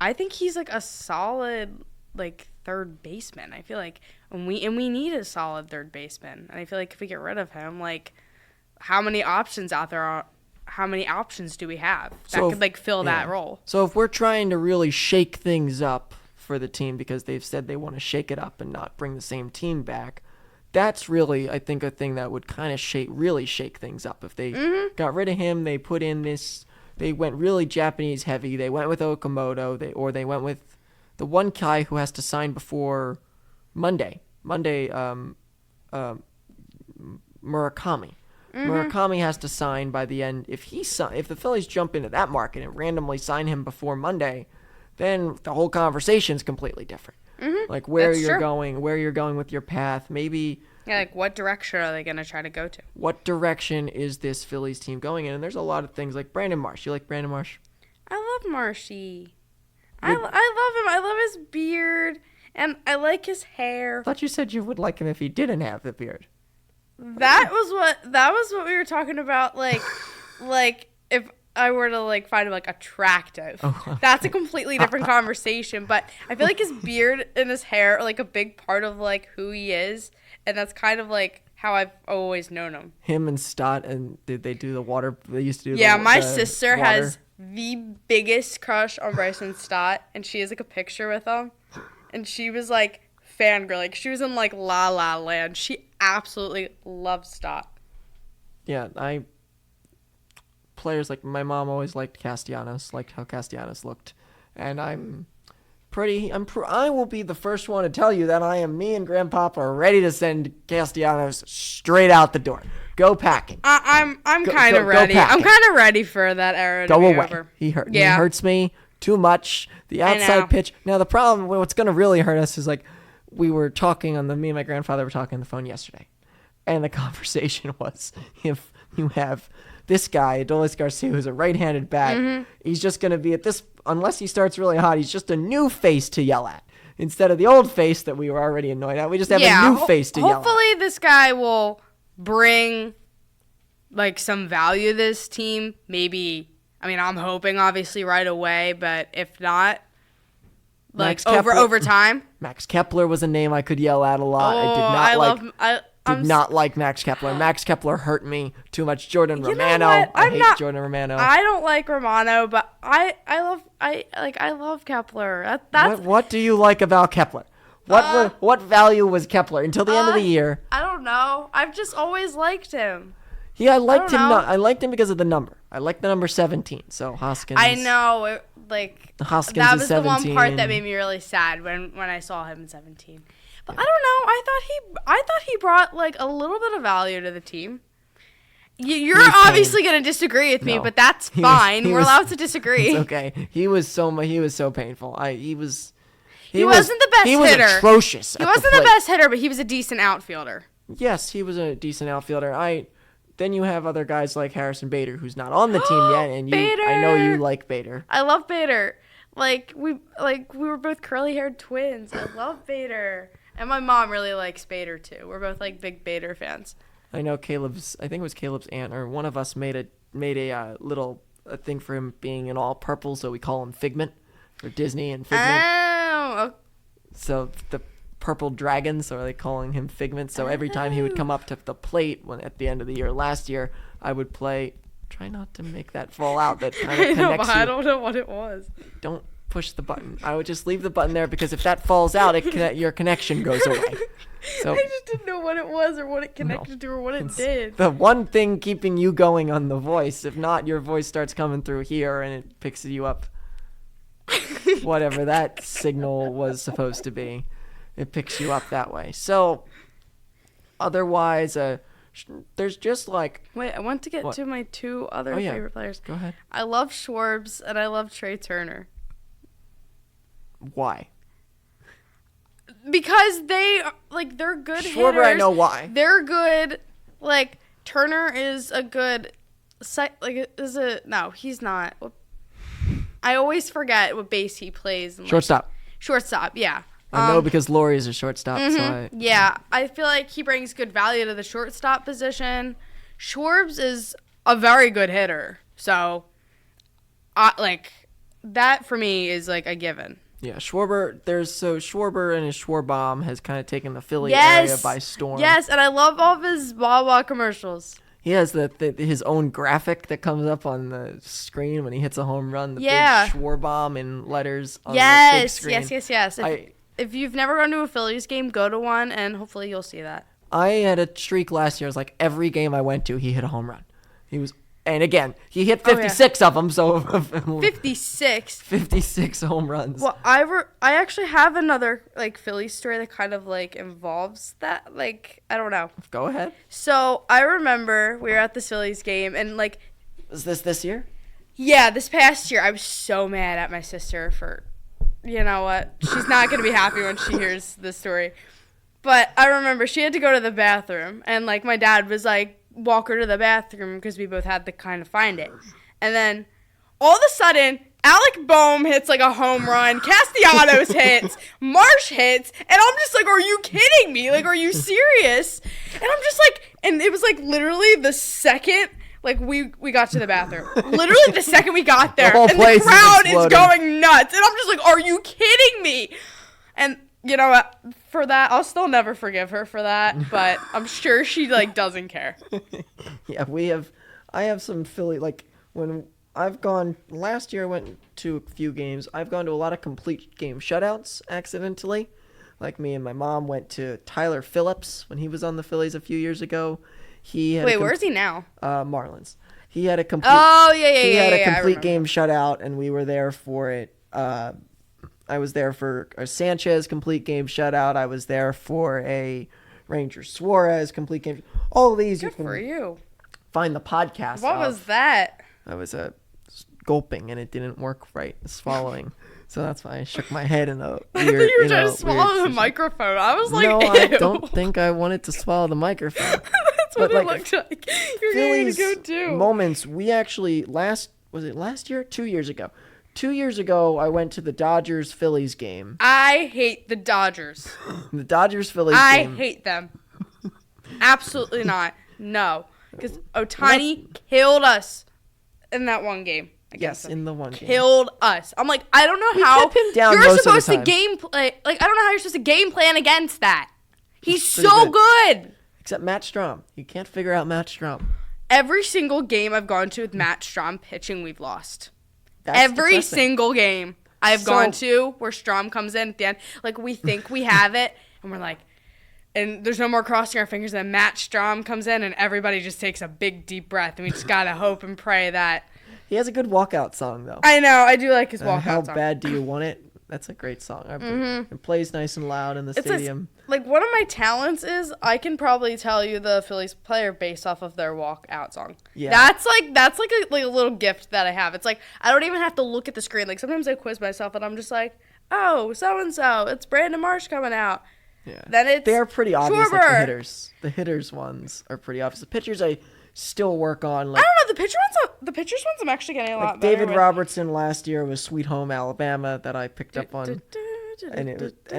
I think he's like a solid like third baseman. I feel like we need a solid third baseman, and I feel like if we get rid of him, like how many options out there are? How many options do we have that could like fill that role? So if we're trying to really shake things up for the team, because they've said they want to shake it up and not bring the same team back, that's really, I think, a thing that would kind of really shake things up. If they got rid of him, they put in this, they went really Japanese heavy. They went with Okamoto, they went with the one guy who has to sign before Monday, Murakami. Murakami has to sign by the end. If the Phillies jump into that market and randomly sign him before Monday, then the whole conversation is completely different. Like where you're going with your path. Maybe. Yeah, like what direction are they going to try to go to? What direction is this Phillies team going in? And there's a lot of things like Brandon Marsh. You like Brandon Marsh? I love Marshy. I love him. I love his beard, and I like his hair. I thought you said you would like him if he didn't have the beard. That was what we were talking about. Like if I were to like find him like attractive, that's a completely different conversation. But I feel like his beard and his hair are like a big part of like who he is, and that's kind of like how I've always known him. Him and Stott, and did they do the water? They used to do. Yeah, my the sister water. has the biggest crush on Bryson Stott, and she has like a picture with him, and she was like fangirl, like she was in like La La Land. She absolutely loves Stott. Yeah, players like my mom always liked Castellanos, liked how Castellanos looked, and I will be the first one to tell you that me and Grandpapa are ready to send Castellanos straight out the door. Go packing. I'm kind of ready. I'm kind of ready for that era to go be away. over. He hurts me too much. The outside pitch. Now the problem, what's going to really hurt us is like me and my grandfather were talking on the phone yesterday, and the conversation was if you have this guy, Adolis Garcia, who's a right-handed bat, he's just going to be unless he starts really hot, he's just a new face to yell at. Instead of the old face that we were already annoyed at, we just have a new face to yell at. Hopefully this guy will bring like some value to this team. Maybe, I'm hoping obviously right away, but if not, like over time. Max Kepler was a name I could yell at a lot. I did not like Max Kepler. Max Kepler hurt me too much. Jordan Romano. I hate Jordan Romano. I don't like Romano, but I love Kepler. What do you like about Kepler? What value was Kepler until the end of the year? I don't know. I've just always liked him. Yeah, I liked him. I liked him because of the number. I liked the number 17. So Hoskins. I know. Hoskins that is was 17. the one part that made me really sad when I saw him in 17. But I don't know. I thought he brought like a little bit of value to the team. You're obviously going to disagree with me, but that's fine. We're allowed to disagree. It's okay. He was so painful. He wasn't the best hitter. He was atrocious. He wasn't the best hitter, but he was a decent outfielder. Yes, he was a decent outfielder. Then you have other guys like Harrison Bader, who's not on the team yet, and I know you like Bader. I love Bader. We were both curly-haired twins. I love Bader. And my mom really likes Bader too. We're both like big Bader fans. I know I think it was Caleb's aunt or one of us made a little thing for him being in all purple, so we call him Figment for Disney and Figment. Oh. So the purple dragon, so they calling him Figment. So every time he would come up to the plate at the end of the year last year, I would play. Try not to make that fall out. That kind of connects you. I don't know what it was. Don't push the button. I would just leave the button there because if that falls out, your connection goes away. So I just didn't know what it was or what it connected to or what it did. The one thing keeping you going on the voice. If not, your voice starts coming through here and it picks you up. Whatever that signal was supposed to be, it picks you up that way. So otherwise, there's just like... Wait, I want to get to my two other favorite players. Go ahead. I love Schwartz and I love Trey Turner. Why? Because they're good hitters. Schwarber, I know why. They're good. Like, Turner is a good... No, he's not. I always forget what base he plays. Shortstop. Shortstop, yeah. I know because Lori is a shortstop. Mm-hmm. So I feel like he brings good value to the shortstop position. Schwartz is a very good hitter. So, that for me is like a given. Yeah, Schwarber and his Schwarbomb has kind of taken the Philly area by storm. Yes, and I love all of his Wawa commercials. He has his own graphic that comes up on the screen when he hits a home run. The big Schwarbomb in letters on the big screen. Yes. If you've never gone to a Phillies game, go to one, and hopefully you'll see that. I had a streak last year. It was like every game I went to, he hit a home run. And again, he hit 56 of them, so... 56? 56 home runs. Well, I actually have another, Phillies story that kind of, involves that. I don't know. Go ahead. So, I remember we were at the Phillies game, and, Was this year? Yeah, this past year. I was so mad at my sister for... You know what? She's not going to be happy when she hears this story. But I remember she had to go to the bathroom, and, my dad was walk her to the bathroom because we both had to kind of find it. And then all of a sudden, Alec Boehm hits a home run, Castellanos hits, Marsh hits, and I'm just are you kidding me? Are you serious? And I'm just and it was literally the second we got to the bathroom. Literally the second we got there, and the crowd is going nuts. And I'm just are you kidding me? And you know what? For that, I'll still never forgive her for that, but I'm sure she doesn't care. Yeah, I have some Philly when I've gone last year. I went to a few games. I've gone to a lot of complete game shutouts accidentally. Me and my mom went to Tyler Phillips when he was on the Phillies a few years ago. Where is he now? Marlins. He had a complete. Oh yeah. He had a complete game shutout, and we were there for it. I was there for a Sanchez complete game shutout. I was there for a Ranger Suarez complete game. All of these Good for you. find the podcast. What was that? I was gulping and it didn't work right. Swallowing. So that's why I shook my head in a weird. I thought you were trying to weird swallow the position. microphone. I was like, No, ew. I don't think I wanted to swallow the microphone. That's what But, it like, looked like. You're getting to Phillies go too. moments. We actually last year? 2 years ago. 2 years ago, I went to the Dodgers Phillies game. I hate the Dodgers. The Dodgers Phillies I game. hate them. Absolutely not. No. Because Ohtani killed us in that one game. Yes, in the one game. Killed us. I'm like, I don't know We how kept him down you're most of the supposed to time. game play. Like, I don't know how you're supposed to game plan against that. He's pretty so good. Except Matt Strom. You can't figure out Matt Strom. Every single game I've gone to with Matt Strom pitching, we've lost. That's Every depressing. single game I've So- gone to where Strom comes in at the end, like we think we have it, and we're like, and there's no more crossing our fingers. And Matt Strom comes in, and everybody just takes a big deep breath, and we just gotta hope and pray that. He has a good walkout song, though. I know, I do like his walkout How song. bad do you want it? That's a great song. It plays nice and loud in the It's stadium. like one of my talents is I can probably tell you the Phillies player based off of their walkout song. Yeah. That's like a little gift that I have. It's like I don't even have to look at the screen. Like sometimes I quiz myself and I'm just like, oh, so and so, it's Brandon Marsh coming out. Yeah. Then it's They're pretty obvious, like the Schwarber. hitters. The hitters ones are pretty obvious. The pitchers I still work on. I Like, don't know, the pitchers ones I'm actually getting a lot like better David with. Robertson last year was Sweet Home Alabama that I picked up on. And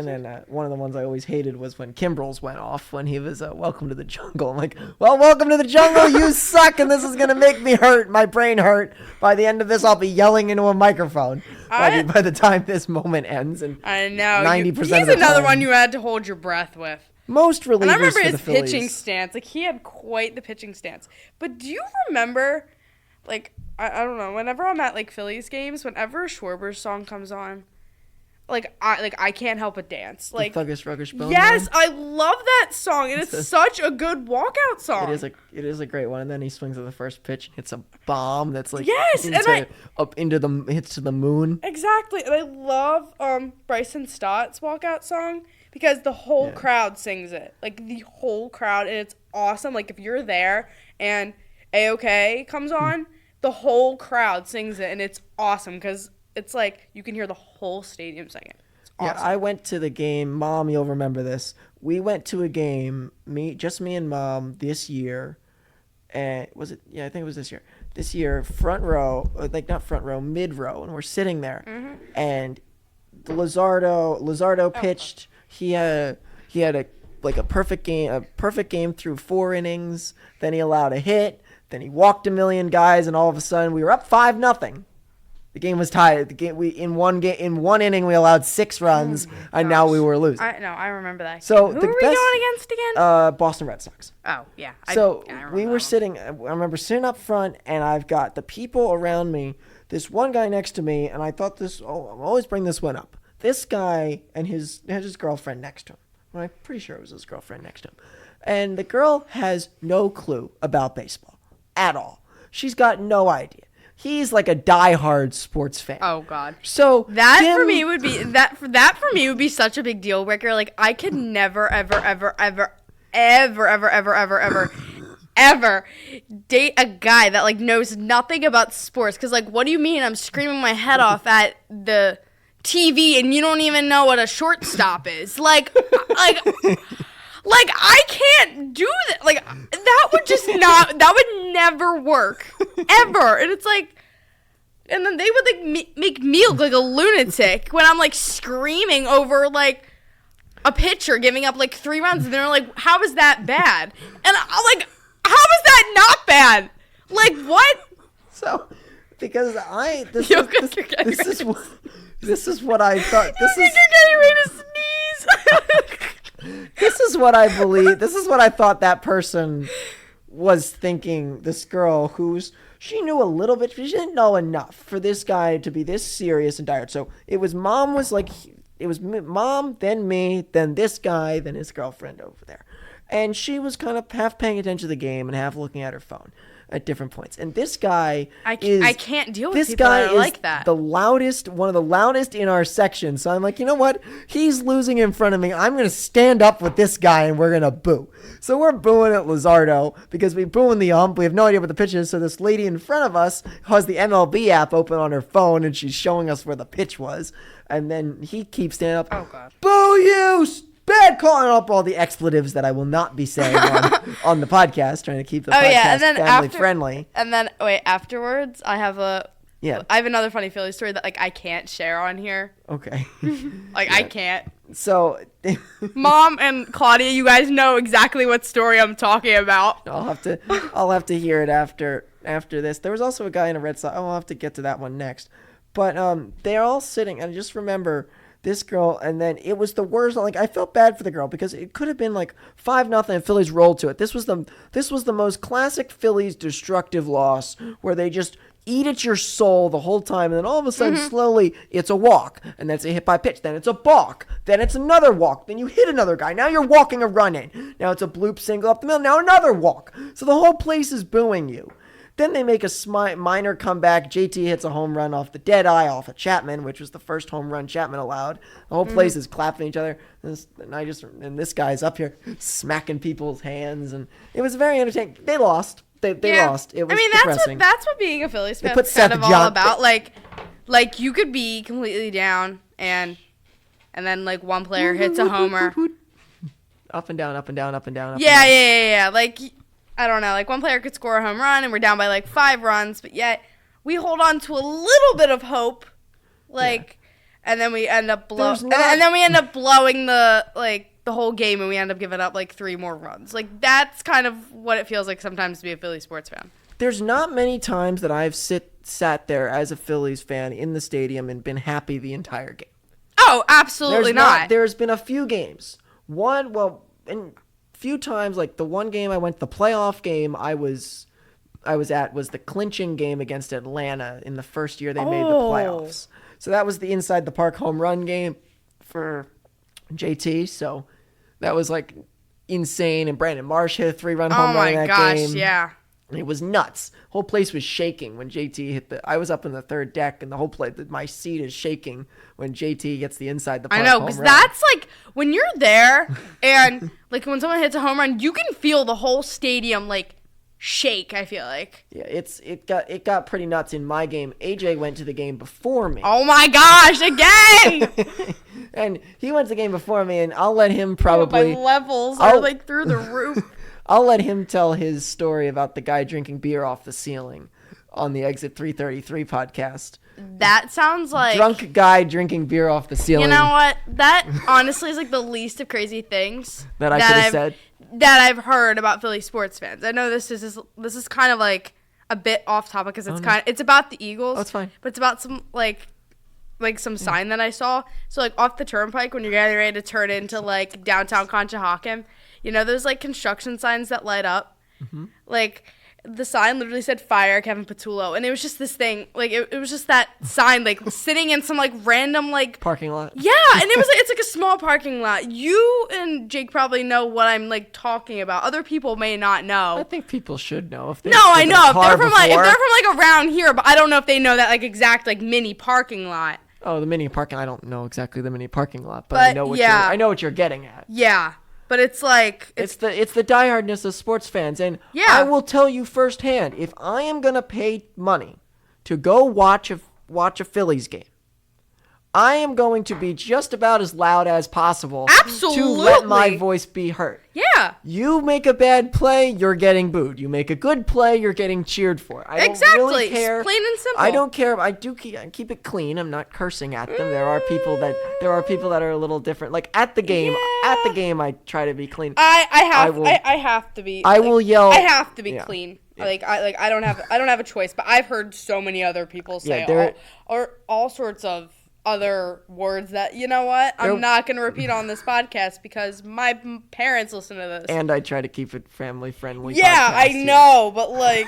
then one of the ones I always hated was when Kimbrels went off when he was Welcome to the Jungle. I'm like, well, welcome to the jungle. You suck, and this is gonna make me hurt. My brain hurt. By the end of this, I'll be yelling into a microphone by the time this moment ends. And I know. 90% of He's the another time. one you had to hold your breath with. Most relievers And I remember for his the Phillies. pitching stance. Like, he had quite the pitching stance. But do you remember, like, I don't know, whenever I'm at, like, Phillies games, whenever Schwarber's song comes on, I can't help but dance. Like, Thuggish Ruggish Bone. yes, Man? I love that song. And it's such a good walkout song. It is a great one. And then he swings at the first pitch and hits a bomb that's like Yes, and hits to the moon. Exactly. And I love Bryson Stott's walkout song because the whole crowd sings it. Like, the whole crowd, and it's awesome. Like, if you're there and A-OK comes on, the whole crowd sings it, and it's awesome because it's like you can hear the whole stadium sing it. It's awesome. Yeah, I went to the game. Mom, you'll remember this. We went to a game, me and Mom, this year. And was it? Yeah, I think it was this year. This year, front row, like not front row, mid row, and we're sitting there. And Luzardo pitched. He had a perfect game through 4 innings. Then he allowed a hit. Then he walked a million guys, and all of a sudden we were up 5-0. The game was tied. In one inning we allowed 6 runs, and now we were losing. I remember that. So Who the were we best- going against again? Boston Red Sox. Oh, yeah. So I remember we that were one. sitting. I remember sitting up front, and I've got the people around me. This one guy next to me, and I thought I'll always bring this one up. This guy and his girlfriend next to him. Well, I'm pretty sure it was his girlfriend next to him, and the girl has no clue about baseball at all. She's got no idea. He's like a diehard sports fan. Oh, God. So That for me would be such a big deal breaker. Like, I could never, ever, ever, ever, ever, ever, ever, ever, ever, ever date a guy that like knows nothing about sports. Because like, what do you mean? I'm screaming my head off at the TV and you don't even know what a shortstop is. Like I can't do that. Like, that would never work. Ever. And it's like, and then they would like make me look like a lunatic when I'm like screaming over like a pitcher giving up like 3 runs. And they're like, how is that bad? And I'm like, how is that not bad? Like, what? So, because this You're getting is what I thought. You're getting ready to sneeze. This is what I believe. This is what I thought that person was thinking. This girl she knew a little bit, but she didn't know enough for this guy to be this serious and tired. So it was mom, then me, then this guy, then his girlfriend over there. And she was kind of half paying attention to the game and half looking at her phone. at different points. And this guy I can't deal with this people guy that are is like that. the loudest, one of the loudest in our section. So I'm like, you know what? He's losing in front of me. I'm going to stand up with this guy and we're going to boo. So we're booing at Luzardo because we booing the ump. We have no idea what the pitch is. So this lady in front of us has the MLB app open on her phone and she's showing us where the pitch was. And then he keeps standing up. Oh, God. Boo you! Bad, calling up all the expletives that I will not be saying on the podcast, trying to keep the podcast family friendly. And then afterwards, I have another funny Philly story that like I can't share on here. Okay. I can't. So, Mom and Claudia, you guys know exactly what story I'm talking about. I'll have to hear it after this. There was also a guy in a Red Sox. I'll have to get to that one next. But they're all sitting, and I just remember this girl, and then it was the worst. Like, I felt bad for the girl because it could have been like 5-0 and Phillies rolled to it. This was the most classic Phillies destructive loss where they just eat at your soul the whole time, and then all of a sudden, slowly, it's a walk, and that's a hit by pitch. Then it's a balk. Then it's another walk. Then you hit another guy. Now you're walking a run in. Now it's a bloop single up the middle. Now another walk. So the whole place is booing you. Then they make a minor comeback. JT hits a home run off the dead eye off of Chapman, which was the first home run Chapman allowed. The whole place is clapping each other. And this guy's up here smacking people's hands, and it was very entertaining. They lost. They lost. It was depressing. That's what being a Phillies fan put is kind of all Seth about. Like you could be completely down, and then like one player hits a homer. Up and down, up and down, up and down. Yeah. Like, I don't know, like one player could score a home run and we're down by like 5 runs, but yet we hold on to a little bit of hope, and then we end up blowing the whole game, and we end up giving up like 3 more runs. Like, that's kind of what it feels like sometimes to be a Philly sports fan. There's not many times that I've sat there as a Phillies fan in the stadium and been happy the entire game. Oh, absolutely not. There's been a few games. And few times, like the one game I went, the playoff game I was at was the clinching game against Atlanta in the first year they made the playoffs. So that was the inside the park home run game for JT. So that was like insane. And Brandon Marsh hit a 3-run home run in that game. Oh my gosh, yeah. And it was nuts. Whole place was shaking when JT hit I was up in the third deck, and the whole place, my seat is shaking when JT gets the inside the park. I know, because that's like when you're there, and like when someone hits a home run, you can feel the whole stadium like shake. I feel like. Yeah, it got pretty nuts in my game. AJ went to the game before me. Oh my gosh! Again. And he went to the game before me, and I'll let him probably. My levels are like through the roof. I'll let him tell his story about the guy drinking beer off the ceiling on the Exit 333 podcast. That sounds like... Drunk guy drinking beer off the ceiling. You know what? That honestly is like the least of crazy things that I could have said. That I've heard about Philly sports fans. I know this is kind of like a bit off topic because it's about the Eagles. Oh, it's fine. But it's about some like some sign that I saw. So like off the turnpike when you're getting ready to turn into like downtown Conshohocken. You know those like construction signs that light up? Mm-hmm. Like the sign literally said "Fire Kevin Patullo," and it was just this thing. Like it was just that sign like sitting in some like random like parking lot. Yeah, and it was like it's like a small parking lot. You and Jake probably know what I'm like talking about. Other people may not know. I think people should know if they. No, I know if they're from like around here, but I don't know if they know that like exact like mini parking lot. Oh, the mini parking. I don't know exactly the mini parking lot, but I know what you're getting at. Yeah. But it's like it's the diehardness of sports fans, and I will tell you firsthand, if I am gonna pay money to go watch a Phillies game, I am going to be just about as loud as possible. Absolutely. To let my voice be heard. Yeah. You make a bad play, you're getting booed. You make a good play, you're getting cheered for. I don't really care. Plain and simple. I don't care. I keep it clean. I'm not cursing at them. There are people that are a little different. Like at the game, I try to be clean. I have to be. I will yell. I have to be clean. Yeah. I don't have a choice. But I've heard so many other people say all sorts of other words that, you know what, I'm not going to repeat on this podcast because my parents listen to this. And I try to keep it family friendly. Yeah, I know, but like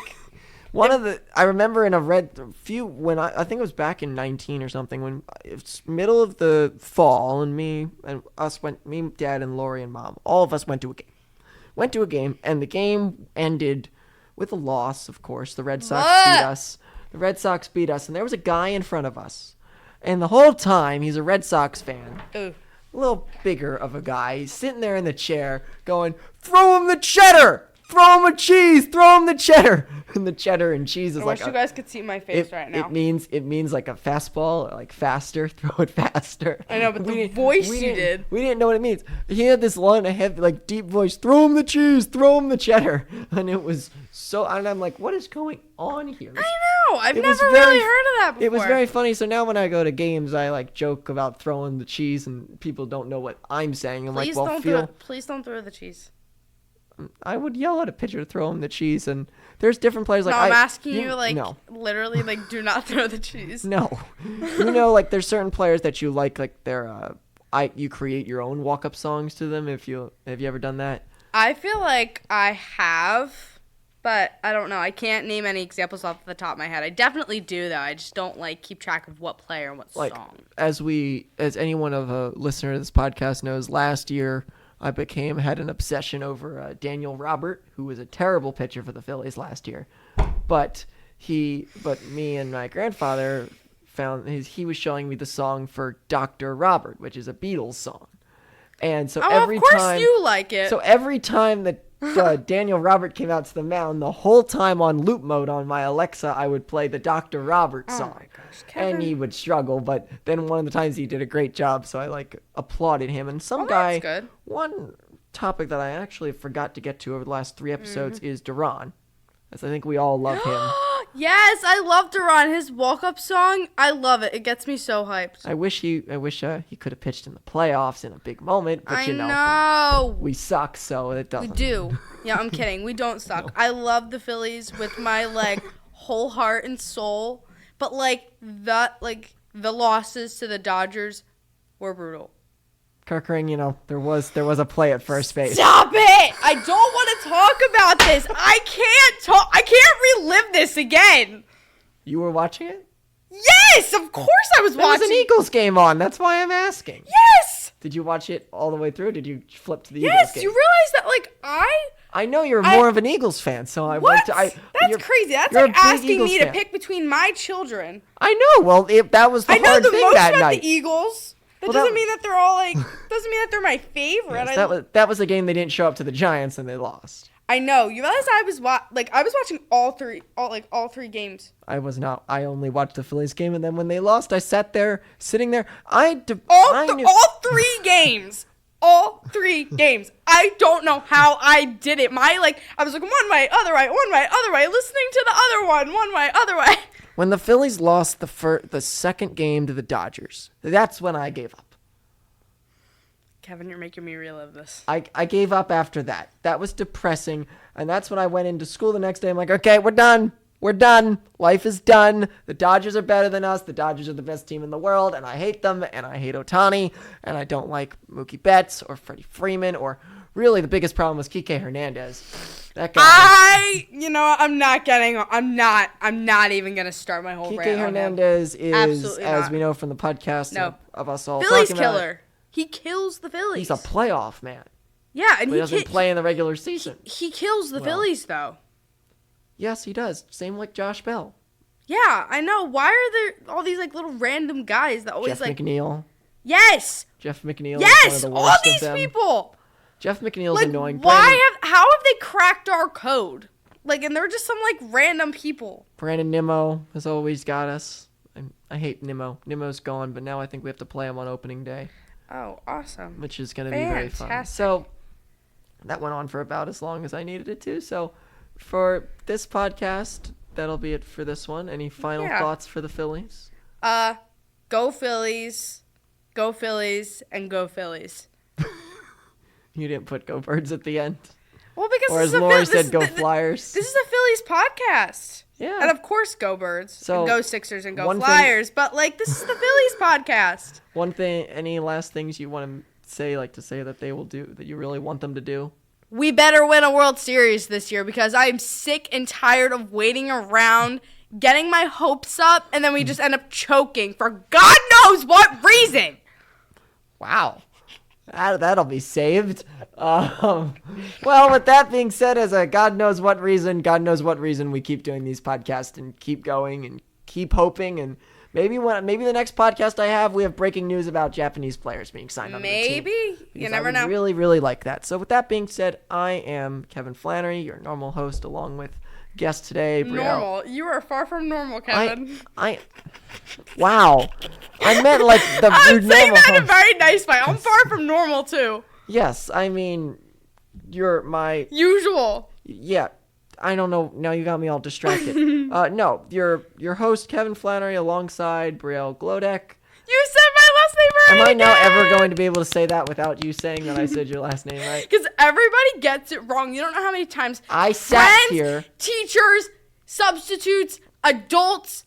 I remember in when I think it was back in 19 or something, when it's middle of the fall, and me, Dad, and Lori and Mom, all of us went to a game, and the game ended with a loss, of course. The Red Sox beat us. The Red Sox beat us, and there was a guy in front of us. And the whole time, he's a Red Sox fan. Ooh. A little bigger of a guy. He's sitting there in the chair going, throw him the cheddar! Throw him a cheese! Throw him the cheddar! And the cheddar and cheese is I like wish you guys could see my face right now. It means like a fastball, like faster, throw it faster. I know, but the voice you did. We didn't know what it means. He had this long, heavy, like deep voice, throw him the cheese, throw him the cheddar. And it was so, and I'm like, what is going on here? I know. I've never really heard of that before. It was very funny. So now when I go to games, I like joke about throwing the cheese and people don't know what I'm saying. I'm please like, well, please don't throw the cheese. I would yell at a pitcher to throw him the cheese, and there's different players. Like I'm asking you, no. literally, do not throw the cheese. No, there's certain players that you like their you create your own walk-up songs to them. Have you ever done that? I feel like I have, but I don't know. I can't name any examples off the top of my head. I definitely do though. I just don't keep track of what player and what song. As anyone of a listener to this podcast knows, last year I had an obsession over Daniel Robert, who was a terrible pitcher for the Phillies last year. But me and my grandfather he was showing me the song for Dr. Robert, which is a Beatles song. And so of course you like it. So every time that Daniel Robert came out to the mound, the whole time on loop mode on my Alexa, I would play the Dr. Robert song. Oh my gosh, Kevin. And he would struggle, but then one of the times he did a great job, so I applauded him. And that's good. One topic that I actually forgot to get to over the last 3 episodes is Duran, as I think we all love him. Yes, I love Duran. His walk-up song, I love it. It gets me so hyped. I wish he could have pitched in the playoffs in a big moment, but I know. We suck, so it doesn't. We do. Yeah, I'm kidding. We don't suck. No. I love the Phillies with my whole heart and soul, but the losses to the Dodgers were brutal. Kirkering, there was a play at first base. Stop it! I don't want to talk about this. I can't relive this again. You were watching it? Yes, of course I was watching. There was an Eagles game on. That's why I'm asking. Yes. Did you watch it all the way through? Or did you flip to the Eagles game? Yes, you realize that I know you're more of an Eagles fan, so I what? That's crazy. That's like asking me to pick between my children. I know. Well, that was the hard thing that night. I know the most about the Eagles. That doesn't mean that they're all doesn't mean that they're my favorite. Yes, that was a game they didn't show up to the Giants and they lost. I know. You realize I was watching all three games. I was not. I only watched the Phillies game, and then when they lost, I sitting there. All 3 games. All 3 games. I don't know how I did it. I was like one way, other way, listening to the other one way, other way. When the Phillies lost the second game to the Dodgers, that's when I gave up. Kevin, you're making me relive this. I gave up after that. That was depressing, and that's when I went into school the next day. I'm like, okay, we're done. We're done. Life is done. The Dodgers are better than us. The Dodgers are the best team in the world, and I hate them, and I hate Ohtani, and I don't like Mookie Betts or Freddie Freeman, or really the biggest problem was Kike Hernandez. That guy. I'm not even going to start my whole rant on him. Kike Hernandez is, absolutely as not. we know from the podcast of us all Phillies talking about killer. He kills the Phillies. He's a playoff man. Yeah, and he doesn't play in the regular season. He kills the Phillies, though. Yes, he does. Same like Josh Bell. Yeah, I know. Why are there all these little random guys that always Jeff McNeil? Yes. Jeff McNeil. Yes, is one of the all worst these of them. people. Jeff McNeil's annoying. How have they cracked our code? And they're just some random people. Brandon Nimmo has always got us. I hate Nimmo. Nimmo's gone, but now I think we have to play him on opening day. Oh, awesome. Which is going to be very fun. So that went on for about as long as I needed it to. So for this podcast, that'll be it for this one. Any final thoughts for the Phillies? Go Phillies. Go Phillies and go Phillies. You didn't put go Birds at the end? Well, because or as Laura said, go Flyers. This is a Phillies podcast. Yeah. And of course, go Birds. And go Sixers and go Flyers. But this is the Phillies podcast. One thing, any last things you want to say, that they will do, that you really want them to do? We better win a World Series this year because I'm sick and tired of waiting around, getting my hopes up, and then we just end up choking for God knows what reason. Wow. That'll be saved. Well, with that being said, as a God knows what reason, we keep doing these podcasts and keep going and keep hoping. And maybe the next podcast I have, we have breaking news about Japanese players being signed on the team. Maybe. You never know. Really, really like that. So with that being said, I am Kevin Flannery, your normal host, along with guest today, Brielle. Normal. You are far from normal, Kevin. Wow. I meant like the I'm saying normal that in a host. very nice way. I'm far from normal, too. Yes, I mean, you're my... Usual. Yeah, I don't know. Now you got me all distracted. No, your host, Kevin Flannery, alongside Brielle Glodek. You said my last name right. Am I now again! ever going to be able to say that without you saying that I said your last name right? Because everybody gets it wrong. You don't know how many times I sat friends, here. teachers, substitutes, adults,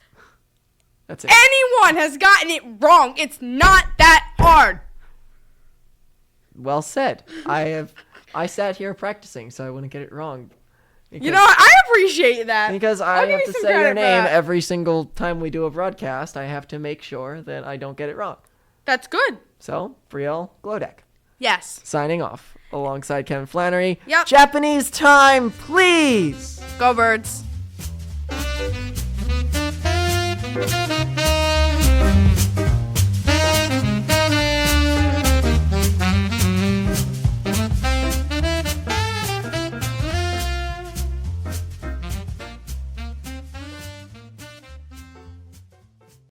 That's it. anyone has gotten it wrong. It's not that hard. Well said. I sat here practicing so I wouldn't get it wrong. You know what? I appreciate that. Because I'll I give have you to some say your credit for name that. every single time we do a broadcast. I have to make sure that I don't get it wrong. That's good. So, Brielle Glodek, Yes. signing off alongside Kevin Flannery. Yep. Japanese time, please. Go Birds.